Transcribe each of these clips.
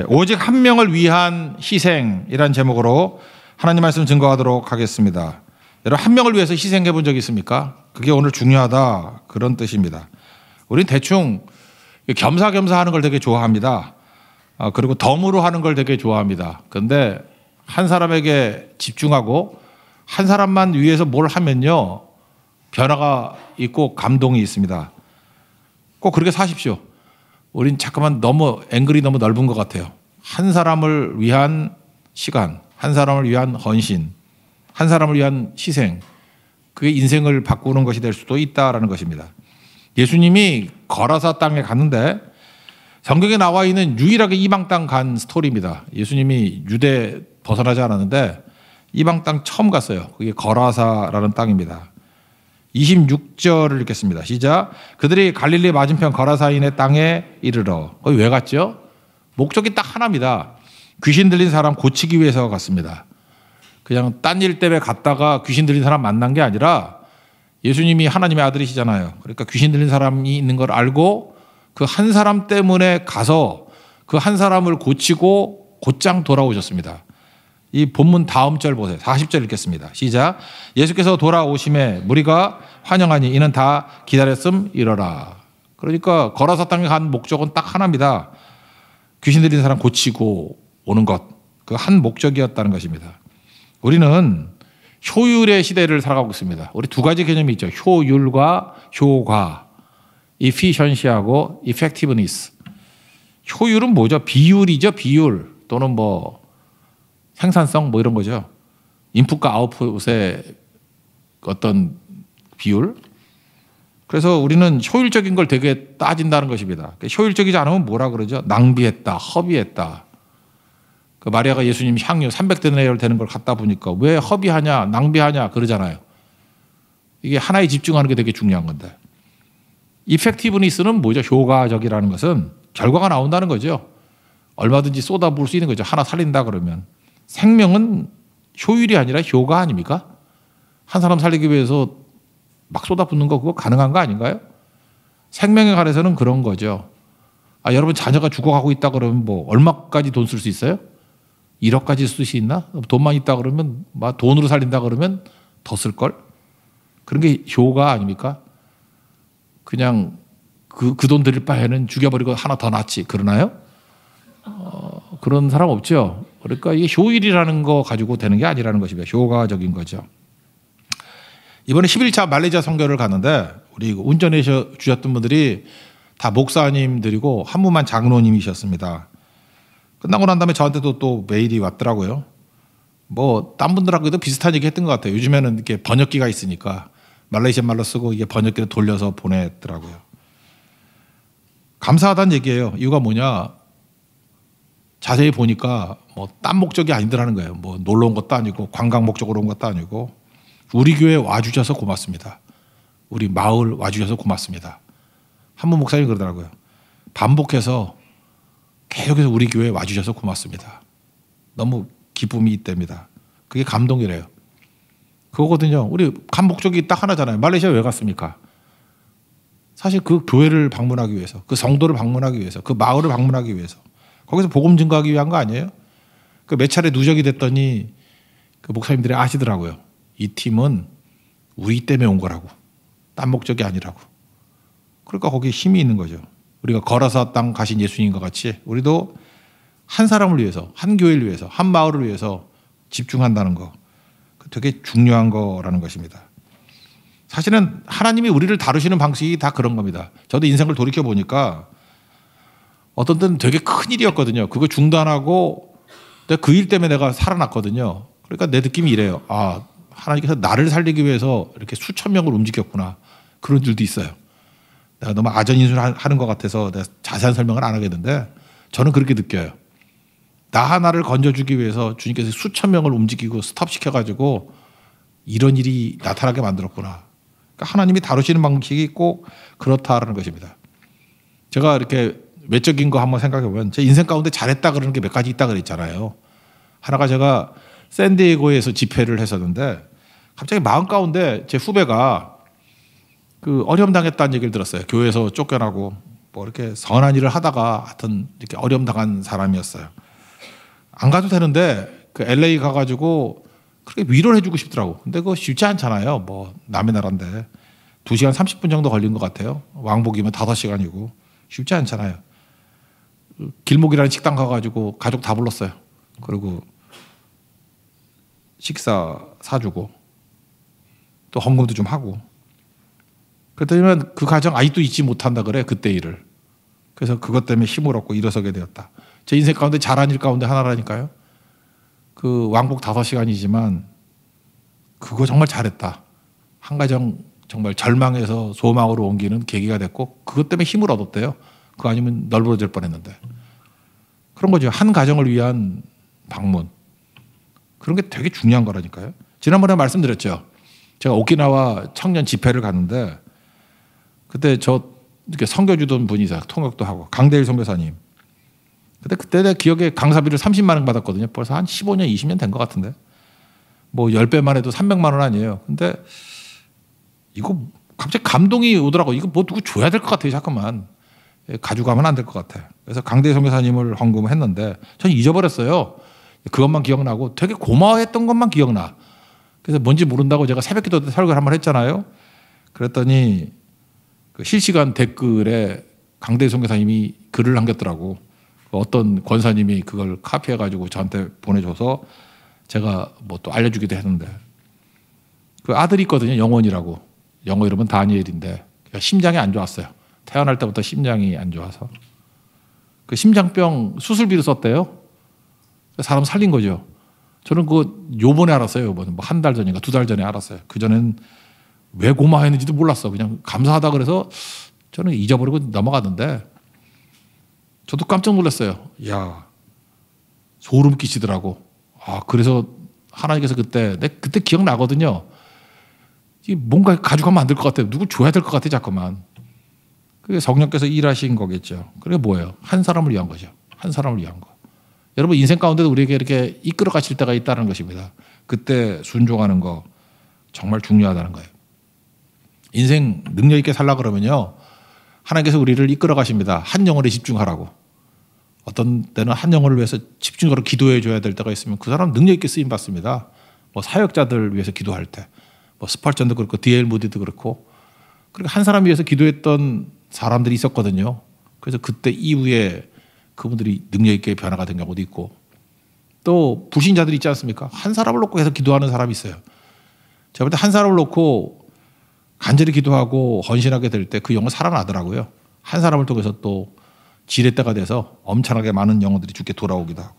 오직 한 명을 위한 희생이란 제목으로 하나님 말씀 증거하도록 하겠습니다. 여러분, 한 명을 위해서 희생해 본 적 있습니까? 그게 오늘 중요하다, 그런 뜻입니다. 우린 대충 겸사겸사 하는 걸 되게 좋아합니다. 그리고 덤으로 하는 걸 되게 좋아합니다. 그런데 한 사람에게 집중하고 한 사람만 위해서 뭘 하면요, 변화가 있고 감동이 있습니다. 꼭 그렇게 사십시오. 우린 잠깐만 너무 앵글이 너무 넓은 것 같아요. 한 사람을 위한 시간, 한 사람을 위한 헌신, 한 사람을 위한 희생, 그게 인생을 바꾸는 것이 될 수도 있다라는 것입니다. 예수님이 거라사 땅에 갔는데 성경에 나와 있는 유일하게 이방 땅 간 스토리입니다. 예수님이 유대 벗어나지 않았는데 이방 땅 처음 갔어요. 그게 거라사라는 땅입니다. 26절을 읽겠습니다. 시작. 그들이 갈릴리 맞은편 거라사인의 땅에 이르러. 거기 왜 갔죠? 목적이 딱 하나입니다. 귀신 들린 사람 고치기 위해서 갔습니다. 그냥 딴 일 때문에 갔다가 귀신 들린 사람 만난 게 아니라 예수님이 하나님의 아들이시잖아요. 그러니까 귀신 들린 사람이 있는 걸 알고 그 한 사람 때문에 가서 그 한 사람을 고치고 곧장 돌아오셨습니다. 이 본문 다음 절 보세요. 40절 읽겠습니다. 시작. 예수께서 돌아오심에 무리가 환영하니 이는 다 기다렸음 이러라. 그러니까 거라사 땅에 간 목적은 딱 하나입니다. 귀신 들린 사람 고치고 오는 것. 그 한 목적이었다는 것입니다. 우리는 효율의 시대를 살아가고 있습니다. 우리 두 가지 개념이 있죠. 효율과 효과. efficiency하고 effectiveness. 효율은 뭐죠? 비율이죠. 비율. 또는 뭐 생산성 뭐 이런 거죠. 인풋과 아웃풋의 어떤 비율. 그래서 우리는 효율적인 걸 되게 따진다는 것입니다. 효율적이지 않으면 뭐라 그러죠? 낭비했다, 허비했다. 그 마리아가 예수님 향유 300데나리온 되는 걸 갖다 보니까 왜 허비하냐, 낭비하냐 그러잖아요. 이게 하나에 집중하는 게 되게 중요한 건데. 이펙티브니스는 뭐죠? 효과적이라는 것은 결과가 나온다는 거죠. 얼마든지 쏟아부을 수 있는 거죠. 하나 살린다 그러면. 생명은 효율이 아니라 효과 아닙니까? 한 사람 살리기 위해서 막 쏟아붓는 거 그거 가능한 거 아닌가요? 생명에 관해서는 그런 거죠. 여러분 자녀가 죽어가고 있다 그러면 뭐 얼마까지 돈 쓸 수 있어요? 1억까지 쓸 수 있나? 돈만 있다 그러면 막 돈으로 살린다 그러면 더 쓸걸? 그런 게 효과 아닙니까? 그냥 그 돈 들일 바에는 죽여버리고 하나 더 낫지 그러나요? 그런 사람 없죠. 그러니까 이게 효율이라는 거 가지고 되는 게 아니라는 것입니다. 효과적인 거죠. 이번에 11차 말레이시아 선교를 갔는데 우리 운전해 주셨던 분들이 다 목사님들이고 한 분만 장로님이셨습니다. 끝나고 난 다음에 저한테도 또 메일이 왔더라고요. 뭐 딴 분들하고도 비슷한 얘기 했던 것 같아요. 요즘에는 이렇게 번역기가 있으니까 말레이시아 말로 쓰고 이게 번역기를 돌려서 보냈더라고요. 감사하다는 얘기예요. 이유가 뭐냐? 자세히 보니까 뭐 딴 목적이 아니더라는 거예요. 뭐 놀러 온 것도 아니고 관광 목적으로 온 것도 아니고 우리 교회 와주셔서 고맙습니다. 우리 마을 와주셔서 고맙습니다. 한 분 목사님이 그러더라고요. 반복해서 계속해서 우리 교회에 와주셔서 고맙습니다. 너무 기쁨이 있답니다. 그게 감동이래요. 그거거든요. 우리 간 목적이 딱 하나잖아요. 말레이시아 왜 갔습니까? 사실 그 교회를 방문하기 위해서, 그 성도를 방문하기 위해서, 그 마을을 방문하기 위해서. 거기서 복음 증거하기 위한 거 아니에요? 그 몇 차례 누적이 됐더니 그 목사님들이 아시더라고요. 이 팀은 우리 때문에 온 거라고. 딴 목적이 아니라고. 그러니까 거기에 힘이 있는 거죠. 우리가 거라사 땅 가신 예수님과 같이 우리도 한 사람을 위해서, 한 교회를 위해서, 한 마을을 위해서 집중한다는 거. 되게 중요한 거라는 것입니다. 사실은 하나님이 우리를 다루시는 방식이 다 그런 겁니다. 저도 인생을 돌이켜보니까 어떤 때는 되게 큰 일이었거든요. 그거 중단하고 그 일 때문에 내가 살아났거든요. 그러니까 내 느낌이 이래요. 하나님께서 나를 살리기 위해서 이렇게 수천 명을 움직였구나. 그런 줄도 있어요. 내가 너무 아전인수하는 것 같아서 내가 자세한 설명을 안 하겠는데 저는 그렇게 느껴요. 나 하나를 건져주기 위해서 주님께서 수천 명을 움직이고 스톱시켜가지고 이런 일이 나타나게 만들었구나. 그러니까 하나님이 다루시는 방식이 꼭 그렇다라는 것입니다. 제가 이렇게 외적인 거 한번 생각해 보면 제 인생 가운데 잘했다 그러는 게 몇 가지 있다 그랬잖아요. 하나가 제가 샌디에고에서 집회를 했었는데 갑자기 마음 가운데 제 후배가 그 어려움 당했다는 얘기를 들었어요. 교회에서 쫓겨나고 뭐 이렇게 선한 일을 하다가 하여튼 이렇게 어려움 당한 사람이었어요. 안 가도 되는데 그 LA 가가지고 그렇게 위로를 해주고 싶더라고. 근데 그거 쉽지 않잖아요. 뭐 남의 나라인데 2시간 30분 정도 걸린 것 같아요. 왕복이면 5시간이고 쉽지 않잖아요. 길목이라는 식당 가가지고 가족 다 불렀어요. 그리고 식사 사주고 또 헌금도 좀 하고. 그랬더니 그 가정 아직도 잊지 못한다 그래, 그때 일을. 그래서 그것 때문에 힘을 얻고 일어서게 되었다. 제 인생 가운데 잘한 일 가운데 하나라니까요. 그 왕복 5시간이지만 그거 정말 잘했다. 한 가정 정말 절망에서 소망으로 옮기는 계기가 됐고 그것 때문에 힘을 얻었대요. 그거 아니면 널브러질 뻔했는데. 그런 거죠. 한 가정을 위한 방문. 그런 게 되게 중요한 거라니까요. 지난번에 말씀드렸죠. 제가 오키나와 청년 집회를 갔는데 그때 저 이렇게 선교주던 분이 있어요. 통역도 하고 강대일 선교사님. 근데 그때 내 기억에 강사비를 30만 원 받았거든요. 벌써 한 15년, 20년 된 것 같은데. 뭐 10배만 해도 300만 원 아니에요. 근데 이거 갑자기 감동이 오더라고. 이거 뭐 누구 줘야 될 것 같아요. 잠깐만. 가져가면 안 될 것 같아. 그래서 강대일 선교사님을 헌금을 했는데 전 잊어버렸어요. 그것만 기억나고 되게 고마워했던 것만 기억나. 그래서 뭔지 모른다고 제가 새벽기도 때 설교를 한번 했잖아요. 그랬더니 그 실시간 댓글에 강대일 선교사님이 글을 남겼더라고. 어떤 권사님이 그걸 카피해가지고 저한테 보내줘서 제가 뭐 또 알려주기도 했는데 그 아들이 있거든요. 영원이라고. 영어 이름은 다니엘인데 심장이 안 좋았어요. 태어날 때부터 심장이 안 좋아서 그 심장병 수술비를 썼대요. 사람 살린 거죠. 저는 그 요번에 알았어요. 요번에 뭐 한 달 전인가 2달 전에 알았어요. 그전엔 왜 고마워했는지도 몰랐어. 그냥 감사하다 그래서 저는 잊어버리고 넘어갔는데 저도 깜짝 놀랐어요. 야, 소름 끼치더라고. 아, 그래서 하나님께서 그때 기억나거든요. 뭔가 가져가면 안 될 것 같아요. 누구 줘야 될 것 같아요. 자꾸만. 그게 성령께서 일하신 거겠죠. 그게 뭐예요? 한 사람을 위한 거죠. 한 사람을 위한 거. 여러분 인생 가운데도 우리에게 이렇게 이끌어 가실 때가 있다는 것입니다. 그때 순종하는 거 정말 중요하다는 거예요. 인생 능력 있게 살라 그러면요. 하나님께서 우리를 이끌어 가십니다. 한 영혼에 집중하라고. 어떤 때는 한 영혼을 위해서 집중적으로 기도해 줘야 될 때가 있으면 그 사람 능력 있게 쓰임 받습니다. 뭐 사역자들 위해서 기도할 때. 뭐 스펄전도 그렇고 D.L. 무디도 그렇고. 그리고 한 사람 위해서 기도했던 사람들이 있었거든요. 그래서 그때 이후에 그분들이 능력 있게 변화가 된 경우도 있고 또 불신자들이 있지 않습니까? 한 사람을 놓고 해서 기도하는 사람이 있어요. 제가 볼 때 한 사람을 놓고 간절히 기도하고 헌신하게 될 때 그 영혼 살아나더라고요. 한 사람을 통해서 또 지렛대가 돼서 엄청나게 많은 영혼들이 주께 돌아오기도 하고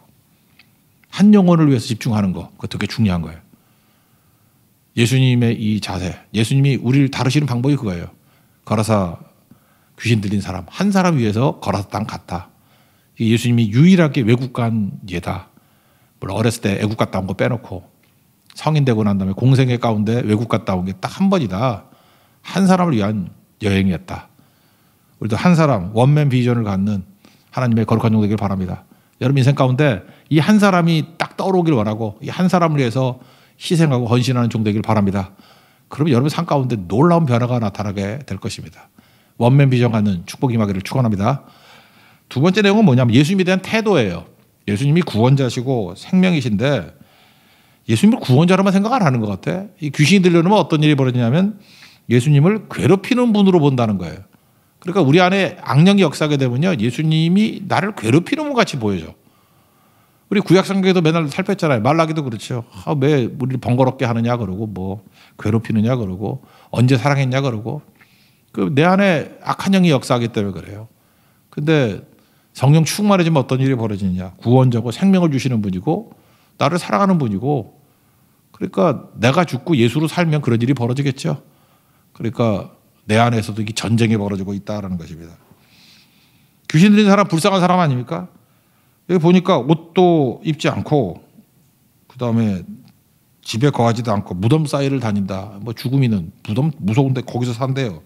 한 영혼을 위해서 집중하는 거 그거 되게 중요한 거예요. 예수님의 이 자세 예수님이 우리를 다루시는 방법이 그거예요. 거라사 귀신 들린 사람 한 사람 위해서 거라사 땅 갔다. 예수님이 유일하게 외국 간 예다. 물론 어렸을 때 애국 갔다 온 거 빼놓고 성인 되고 난 다음에 공생애 가운데 외국 갔다 온 게 딱 한 번이다. 한 사람을 위한 여행이었다. 우리도 한 사람 원맨 비전을 갖는 하나님의 거룩한 종 되길 바랍니다. 여러분 인생 가운데 이 한 사람이 딱 떠오르길 원하고 이 한 사람을 위해서 희생하고 헌신하는 종 되길 바랍니다. 그러면 여러분 삶 가운데 놀라운 변화가 나타나게 될 것입니다. 원맨 비전 갖는 축복 임하기를 축원합니다. 두 번째 내용은 뭐냐면 예수님에 대한 태도예요. 예수님이 구원자시고 생명이신데 예수님을 구원자로만 생각 안 하는 것 같아. 이 귀신이 들려오면 어떤 일이 벌어지냐면 예수님을 괴롭히는 분으로 본다는 거예요. 그러니까 우리 안에 악령이 역사하게 되면요. 예수님이 나를 괴롭히는 분 같이 보여져. 우리 구약성경에도 맨날 살폈잖아요. 말라기도 그렇죠. 왜 우리를 번거롭게 하느냐 그러고 뭐 괴롭히느냐 그러고 언제 사랑했냐 그러고 내 안에 악한 영이 역사하기 때문에 그래요. 근데 성령 충만해지면 어떤 일이 벌어지느냐. 구원자고 생명을 주시는 분이고 나를 사랑하는 분이고 그러니까 내가 죽고 예수로 살면 그런 일이 벌어지겠죠. 그러니까 내 안에서도 이게 전쟁이 벌어지고 있다는 것입니다. 귀신 들린 사람 불쌍한 사람 아닙니까? 여기 보니까 옷도 입지 않고 그다음에 집에 거하지도 않고 무덤 사이를 다닌다. 뭐 죽음이는 무덤 무서운데 거기서 산대요.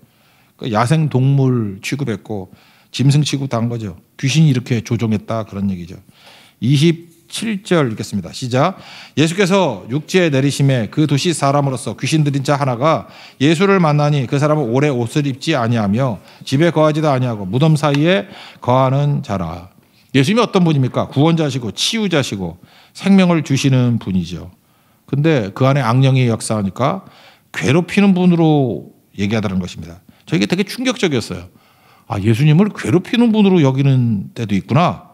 그러니까 야생 동물 취급했고 짐승 취급당한 거죠. 귀신이 이렇게 조종했다 그런 얘기죠. 37절 읽겠습니다. 시작. 예수께서 육지에 내리심에 그 도시 사람으로서 귀신 들린 자 하나가 예수를 만나니 그 사람은 오래 옷을 입지 아니하며 집에 거하지도 아니하고 무덤 사이에 거하는 자라. 예수님이 어떤 분입니까? 구원자시고 치유자시고 생명을 주시는 분이죠. 근데 그 안에 악령이 역사하니까 괴롭히는 분으로 얘기하다는 것입니다. 저에게 되게 충격적이었어요. 아, 예수님을 괴롭히는 분으로 여기는 때도 있구나.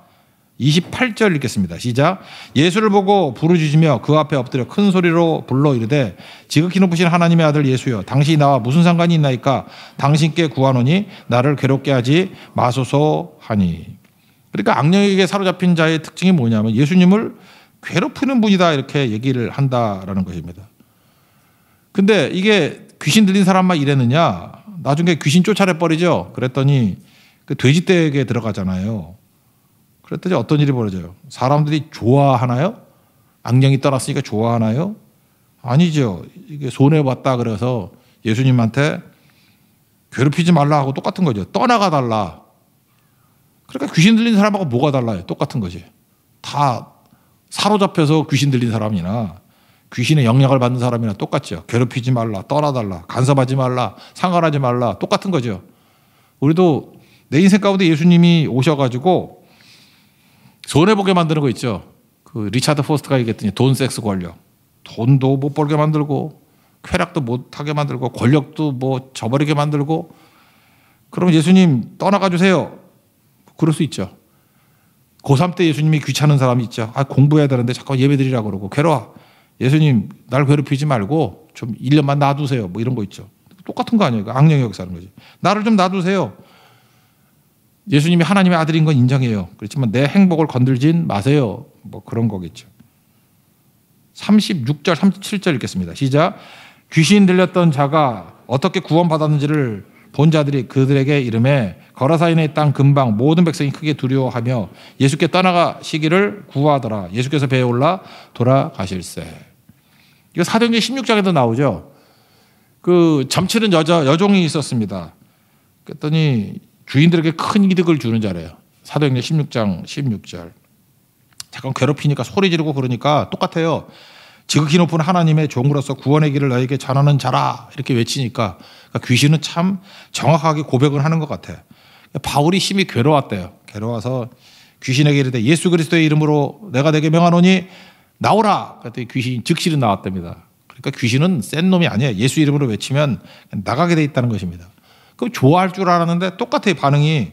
28절 읽겠습니다. 시작. 예수를 보고 부르짖으며 그 앞에 엎드려 큰 소리로 불러 이르되 지극히 높으신 하나님의 아들 예수여, 당신이 나와 무슨 상관이 있나이까? 당신께 구하노니 나를 괴롭게 하지 마소서 하니. 그러니까 악령에게 사로잡힌 자의 특징이 뭐냐면 예수님을 괴롭히는 분이다, 이렇게 얘기를 한다라는 것입니다. 근데 이게 귀신 들린 사람만 이랬느냐? 나중에 귀신 쫓아내버리죠. 그랬더니 그 돼지떼에게 들어가잖아요. 그랬더니 어떤 일이 벌어져요? 사람들이 좋아하나요? 악령이 떠났으니까 좋아하나요? 아니죠. 이게 손해봤다 그래서 예수님한테 괴롭히지 말라 하고 똑같은 거죠. 떠나가 달라. 그러니까 귀신 들린 사람하고 뭐가 달라요? 똑같은 거지. 다 사로잡혀서 귀신 들린 사람이나 귀신의 영향을 받는 사람이나 똑같죠. 괴롭히지 말라, 떠나달라, 간섭하지 말라, 상관하지 말라, 똑같은 거죠. 우리도 내 인생 가운데 예수님이 오셔가지고 손해보게 만드는 거 있죠. 그 리차드 포스트가 얘기했더니 돈, 섹스, 권력. 돈도 못 벌게 만들고 쾌락도 못하게 만들고 권력도 뭐 저버리게 만들고. 그럼 예수님 떠나가 주세요. 그럴 수 있죠. 고3 때 예수님이 귀찮은 사람이 있죠. 아, 공부해야 되는데 자꾸 예배드리라고 그러고 괴로워. 예수님 날 괴롭히지 말고 좀 1년만 놔두세요. 뭐 이런 거 있죠. 똑같은 거 아니에요. 악령이 역사하는 거지. 나를 좀 놔두세요. 예수님이 하나님의 아들인 건 인정해요. 그렇지만 내 행복을 건들진 마세요. 뭐 그런 거겠죠. 36절, 37절 읽겠습니다. 시작. 귀신 들렸던 자가 어떻게 구원받았는지를 본 자들이 그들에게 이르매 거라사인의 땅 근방 모든 백성이 크게 두려워하며 예수께 떠나가시기를 구하더라. 예수께서 배에 올라 돌아가실세. 이거 사도행전 16장에도 나오죠. 그 점치는 여종이 있었습니다. 그랬더니 주인들에게 큰 이득을 주는 자래요. 사도행전 16장 16절. 잠깐 괴롭히니까 소리 지르고 그러니까 똑같아요. 지극히 높은 하나님의 종으로서 구원의 길을 너에게 전하는 자라, 이렇게 외치니까 귀신은 참 정확하게 고백을 하는 것 같아요. 바울이 심히 괴로웠대요. 괴로워서 귀신에게 이르되 예수 그리스도의 이름으로 내가 내게 명하노니 나오라. 그랬더니 귀신이 즉시로 나왔답니다. 그러니까 귀신은 센 놈이 아니에요. 예수 이름으로 외치면 나가게 돼 있다는 것입니다. 그럼 좋아할 줄 알았는데 똑같아요. 반응이.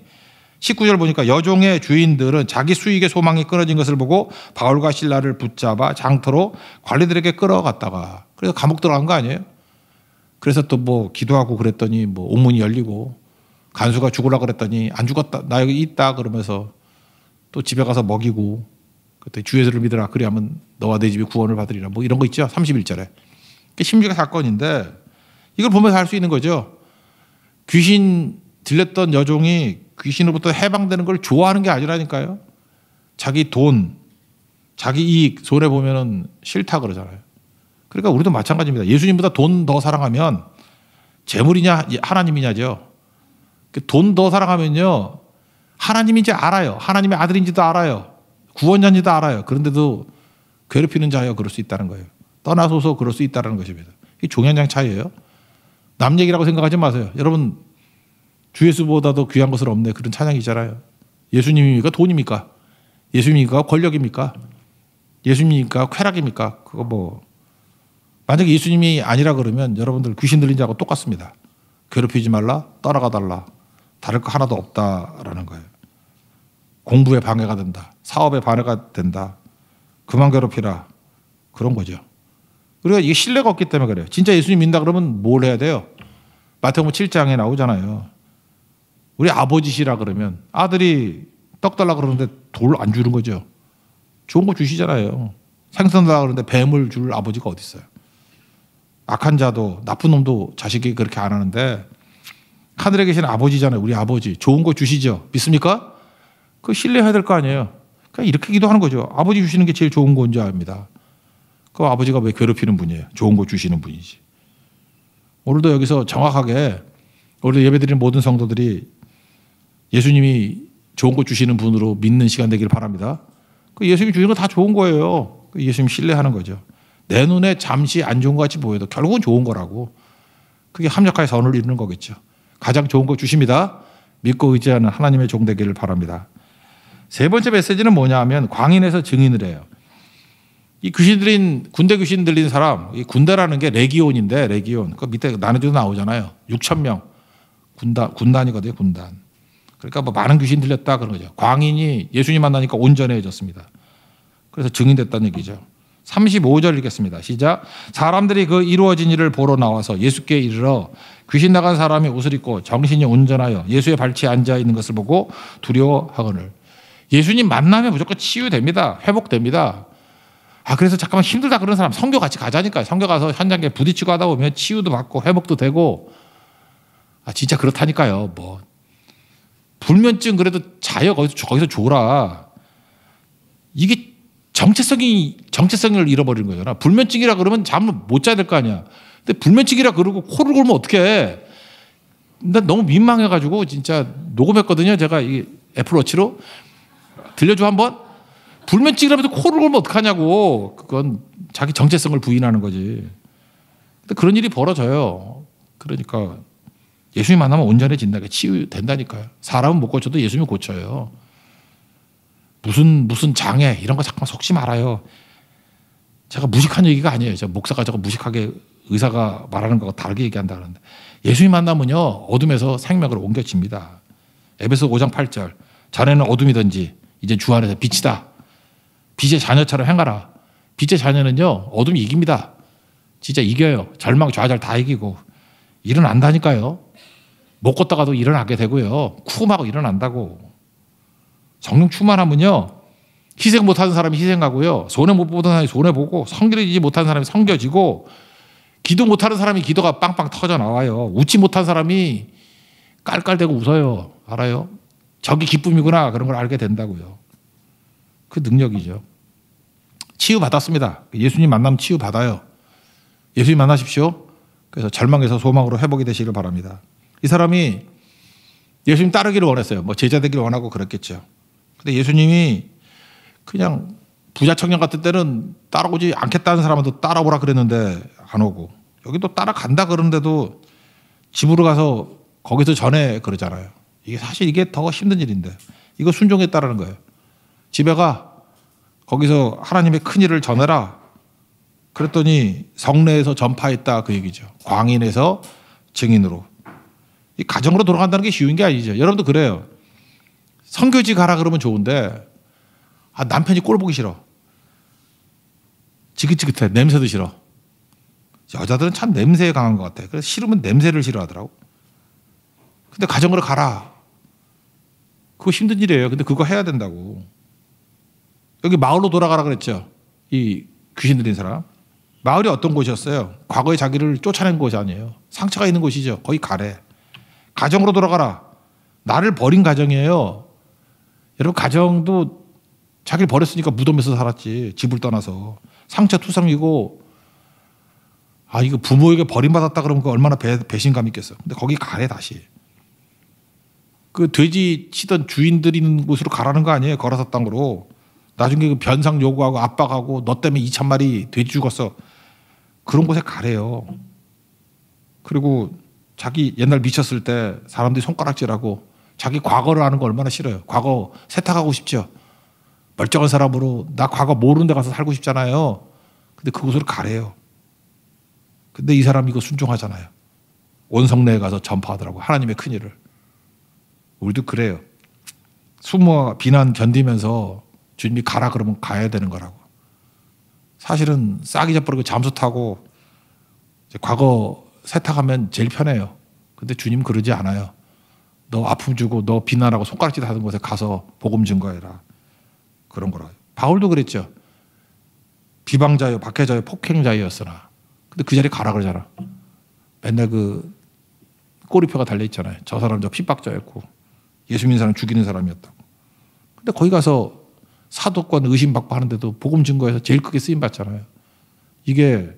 19절 보니까 여종의 주인들은 자기 수익의 소망이 끊어진 것을 보고 바울과 실라를 붙잡아 장터로 관리들에게 끌어갔다가, 그래서 감옥 들어간 거 아니에요? 그래서 또 뭐 기도하고 그랬더니 뭐 옥문이 열리고 간수가 죽으려고 그랬더니 안 죽었다, 나 여기 있다 그러면서 또 집에 가서 먹이고, 그때 주 예수를 믿으라 그리하면 너와 내 집이 구원을 받으리라, 뭐 이런 거 있죠. 31절에. 그게 심지어 사건인데 이걸 보면서 알 수 있는 거죠. 귀신 들렸던 여종이 귀신으로부터 해방되는 걸 좋아하는 게 아니라니까요. 자기 돈, 자기 이익 손해보면 싫다 그러잖아요. 그러니까 우리도 마찬가지입니다. 예수님보다 돈 더 사랑하면 재물이냐 하나님이냐죠. 돈 더 사랑하면요, 하나님인지 알아요. 하나님의 아들인지도 알아요. 구원자인지도 알아요. 그런데도 괴롭히는 자여 그럴 수 있다는 거예요. 떠나소서 그럴 수 있다는 것입니다. 이게 종현장 차이예요. 남 얘기라고 생각하지 마세요. 여러분, 주 예수보다도 귀한 것은 없네, 그런 찬양이잖아요. 예수님입니까? 돈입니까? 예수님입니까? 권력입니까? 예수님입니까? 쾌락입니까? 그거 뭐, 만약에 예수님이 아니라 그러면 여러분들 귀신 들린 자하고 똑같습니다. 괴롭히지 말라, 떠나가 달라, 다를 거 하나도 없다라는 거예요. 공부에 방해가 된다, 사업에 방해가 된다, 그만 괴롭히라, 그런 거죠. 우리가 이게 신뢰가 없기 때문에 그래요. 진짜 예수님 믿는다 그러면 뭘 해야 돼요? 마태복음 7장에 나오잖아요. 우리 아버지시라 그러면 아들이 떡 달라 그러는데 돌 안 주는 거죠. 좋은 거 주시잖아요. 생선 달라 그러는데 뱀을 줄 아버지가 어디 있어요. 악한 자도 나쁜 놈도 자식이 그렇게 안 하는데 하늘에 계신 아버지잖아요. 우리 아버지 좋은 거 주시죠. 믿습니까? 그거 신뢰해야 될 거 아니에요. 그냥 이렇게 기도하는 거죠. 아버지 주시는 게 제일 좋은 건지 압니다. 그 아버지가 왜 괴롭히는 분이에요? 좋은 거 주시는 분이지. 오늘도 여기서 정확하게 오늘도 예배드리는 모든 성도들이 예수님이 좋은 거 주시는 분으로 믿는 시간 되기를 바랍니다. 그 예수님이 주신 거 다 좋은 거예요. 그 예수님 신뢰하는 거죠. 내 눈에 잠시 안 좋은 것 같이 보여도 결국은 좋은 거라고. 그게 합력하여 선을 이루는 거겠죠. 가장 좋은 거 주십니다. 믿고 의지하는 하나님의 종 되기를 바랍니다. 세 번째 메시지는 뭐냐 하면 광인에서 증인을 해요. 이 귀신 들린, 군대 귀신 들린 사람, 이 군대라는 게 레기온인데, 레기온. 그 밑에 나눠져도 나오잖아요. 6,000명. 군단이거든요, 군단. 그러니까 뭐 많은 귀신 들렸다 그런 거죠. 광인이 예수님 만나니까 온전해졌습니다. 그래서 증인됐다는 얘기죠. 35절 읽겠습니다. 시작. 사람들이 그 이루어진 일을 보러 나와서 예수께 이르러 귀신 나간 사람이 옷을 입고 정신이 온전하여 예수의 발치에 앉아 있는 것을 보고 두려워하거늘. 예수님 만나면 무조건 치유됩니다. 회복됩니다. 그래서 잠깐만 힘들다 그런 사람 선교 같이 가자니까요. 선교 가서 현장에 부딪히고 하다 보면 치유도 받고 회복도 되고. 진짜 그렇다니까요. 뭐 불면증 그래도 자요. 거기서 줘라. 이게 정체성을 잃어버리는 거잖아. 불면증이라 그러면 잠을 못 자야 될 거 아니야. 근데 불면증이라 그러고 코를 골면 어떡해. 난 너무 민망해가지고 진짜 녹음했거든요. 제가 이 애플워치로. 들려줘 한번. 불면증이라면서 코를 골면 어떡하냐고. 그건 자기 정체성을 부인하는 거지. 근데 그런 일이 벌어져요. 그러니까 예수님 만나면 온전해진다. 치유된다니까요. 사람은 못 고쳐도 예수님이 고쳐요. 무슨 장애 이런 거 잠깐 섞지 말아요. 제가 무식한 얘기가 아니에요. 제가 목사가 저거 무식하게 의사가 말하는 거하고 다르게 얘기한다 그러는데 예수님 만나면요 어둠에서 생명으로 옮겨집니다. 에베소 5장 8절 전에는 어둠이든지 이제 주 안에서 빛이다. 빛의 자녀처럼 행하라. 빛의 자녀는요 어둠이 이깁니다. 진짜 이겨요. 절망 좌절 다 이기고 일어난다니까요. 못 걷다가도 일어나게 되고요. 쿵하고 일어난다고. 성령 충만하면요 희생 못하는 사람이 희생하고요 손해 못 보던 사람이 손해보고 섬기지 못하는 사람이 섬겨지고 기도 못하는 사람이 기도가 빵빵 터져 나와요. 웃지 못한 사람이 깔깔대고 웃어요. 알아요? 저게 기쁨이구나 그런 걸 알게 된다고요. 그 능력이죠. 치유받았습니다. 예수님 만나면 치유받아요. 예수님 만나십시오. 그래서 절망에서 소망으로 회복이 되시길 바랍니다. 이 사람이 예수님 따르기를 원했어요. 뭐 제자 되기를 원하고 그랬겠죠. 근데 예수님이 그냥 부자 청년 같은 때는 따라오지 않겠다는 사람한테 따라오라 그랬는데 안 오고 여기 또 따라간다 그러는데도 집으로 가서 거기서 전해 그러잖아요. 이게 사실 이게 더 힘든 일인데 이거 순종했다라는 거예요. 집에 가 거기서 하나님의 큰 일을 전해라. 그랬더니 성내에서 전파했다 그 얘기죠. 광인에서 증인으로. 이 가정으로 돌아간다는 게 쉬운 게 아니죠. 여러분도 그래요. 선교지 가라 그러면 좋은데 남편이 꼴 보기 싫어. 지긋지긋해. 냄새도 싫어. 여자들은 참 냄새에 강한 것 같아. 그래서 싫으면 냄새를 싫어하더라고. 근데 가정으로 가라. 그거 힘든 일이에요. 근데 그거 해야 된다고. 여기 마을로 돌아가라 그랬죠. 이 귀신 들린 사람. 마을이 어떤 곳이었어요? 과거에 자기를 쫓아낸 곳이 아니에요. 상처가 있는 곳이죠. 거기 가래. 가정으로 돌아가라. 나를 버린 가정이에요. 여러분 가정도 자기를 버렸으니까 무덤에서 살았지. 집을 떠나서. 상처 투성이고 이거 부모에게 버림받았다 그러면 얼마나 배신감이 있겠어. 근데 거기 가래 다시. 그 돼지 치던 주인들 있는 곳으로 가라는 거 아니에요. 걸어서 땅으로. 나중에 그 변상 요구하고 압박하고 너 때문에 2,000마리 돼지 죽었어. 그런 곳에 가래요. 그리고 자기 옛날 미쳤을 때 사람들이 손가락질하고 자기 과거를 아는 거 얼마나 싫어요. 과거 세탁하고 싶죠. 멀쩡한 사람으로 나 과거 모르는 데 가서 살고 싶잖아요. 근데 그곳으로 가래요. 근데 이 사람이 이거 순종하잖아요. 온 성내에 가서 전파하더라고. 하나님의 큰일을. 우리도 그래요. 수모와 비난 견디면서 주님이 가라 그러면 가야 되는 거라고. 사실은 싹이 져버리고 잠수 타고 이제 과거 세탁하면 제일 편해요. 근데 주님 그러지 않아요. 너 아픔 주고 너 비난하고 손가락질 하는 곳에 가서 복음 증거해라. 그런 거라. 바울도 그랬죠. 비방자요, 박해자요, 폭행자였으나. 근데 그 자리에 가라 그러잖아. 맨날 그 꼬리표가 달려있잖아요. 저 사람 저 핍박자였고 예수 믿는 사람 죽이는 사람이었다고. 근데 거기 가서 사도권 의심받고 하는데도 복음 증거해서 제일 크게 쓰임받잖아요. 이게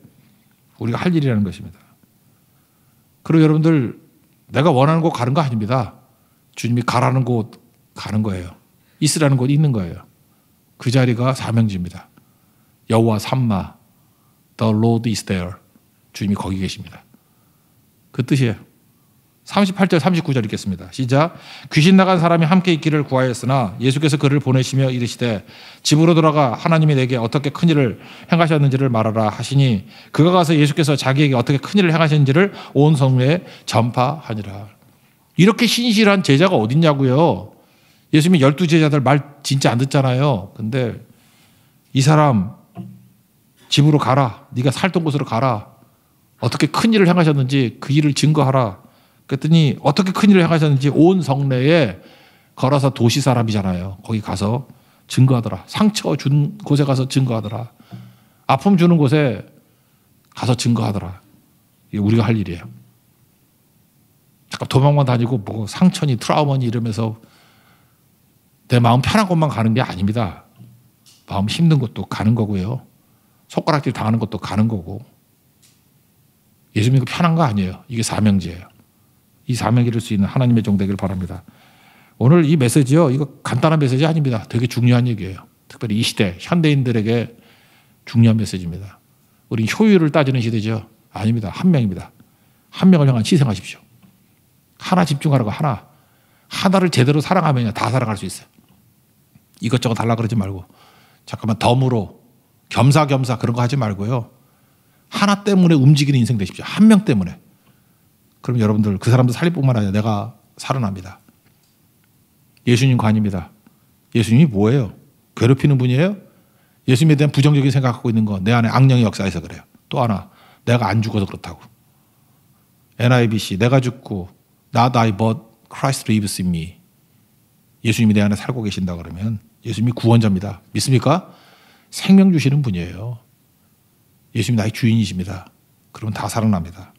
우리가 할 일이라는 것입니다. 그리고 여러분들 내가 원하는 곳 가는 거 아닙니다. 주님이 가라는 곳 가는 거예요. 있으라는 곳 있는 거예요. 그 자리가 사명지입니다. 여호와 삼마, The Lord is there. 주님이 거기 계십니다. 그 뜻이에요. 38절 39절 읽겠습니다. 시작. 귀신 나간 사람이 함께 있기를 구하였으나 예수께서 그를 보내시며 이르시되 집으로 돌아가 하나님이 내게 어떻게 큰 일을 행하셨는지를 말하라 하시니 그가 가서 예수께서 자기에게 어떻게 큰 일을 행하셨는지를 온 성회에 전파하니라. 이렇게 신실한 제자가 어딨냐고요. 예수님이 12제자들 말 진짜 안 듣잖아요. 근데 이 사람 집으로 가라. 네가 살던 곳으로 가라. 어떻게 큰 일을 행하셨는지 그 일을 증거하라. 그랬더니 어떻게 큰 일을 행하셨는지 온 성내에 걸어서 도시 사람이잖아요. 거기 가서 증거하더라. 상처 준 곳에 가서 증거하더라. 아픔 주는 곳에 가서 증거하더라. 이게 우리가 할 일이에요. 잠깐 도망만 다니고 뭐 상처니 트라우마니 이러면서 내 마음 편한 곳만 가는 게 아닙니다. 마음 힘든 곳도 가는 거고요. 손가락질 당하는 것도 가는 거고. 예수 믿고 편한 거 아니에요. 이게 사명제예요. 이 사명 이룰 수 있는 하나님의 종 되길 바랍니다. 오늘 이 메시지요. 이거 간단한 메시지 아닙니다. 되게 중요한 얘기예요. 특별히 이 시대 현대인들에게 중요한 메시지입니다. 우리 효율을 따지는 시대죠. 아닙니다. 한 명입니다. 한 명을 향한 희생하십시오. 하나 집중하라고 하나. 하나를 제대로 사랑하면 다 사랑할 수 있어요. 이것저것 달라 그러지 말고 잠깐만 덤으로 겸사겸사 그런 거 하지 말고요. 하나 때문에 움직이는 인생 되십시오. 한 명 때문에. 그럼 여러분들 그 사람도 살릴 뿐만 아니라 내가 살아납니다. 예수님 관입니다. 예수님이 뭐예요? 괴롭히는 분이에요? 예수님에 대한 부정적인 생각하고 있는 거 내 안에 악령의 역사에서 그래요. 또 하나 내가 안 죽어서 그렇다고. NIBC 내가 죽고 not I but Christ lives in me. 예수님이 내 안에 살고 계신다 그러면 예수님이 구원자입니다. 믿습니까? 생명 주시는 분이에요. 예수님이 나의 주인이십니다. 그러면 다 살아납니다.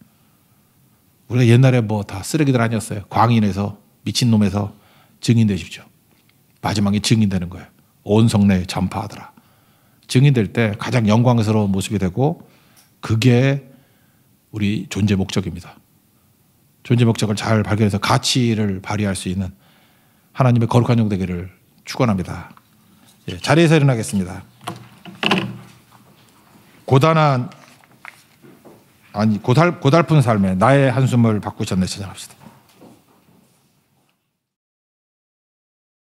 우리가 옛날에 뭐 다 쓰레기들 아니었어요. 광인에서 미친놈에서 증인 되십시오. 마지막에 증인되는 거예요. 온 성내에 전파하더라. 증인될 때 가장 영광스러운 모습이 되고 그게 우리 존재 목적입니다. 존재 목적을 잘 발견해서 가치를 발휘할 수 있는 하나님의 거룩한 종 되기를 축원합니다. 예, 자리에서 일어나겠습니다. 고달픈 삶에 나의 한숨을 바꾸셨네 찬양합시다.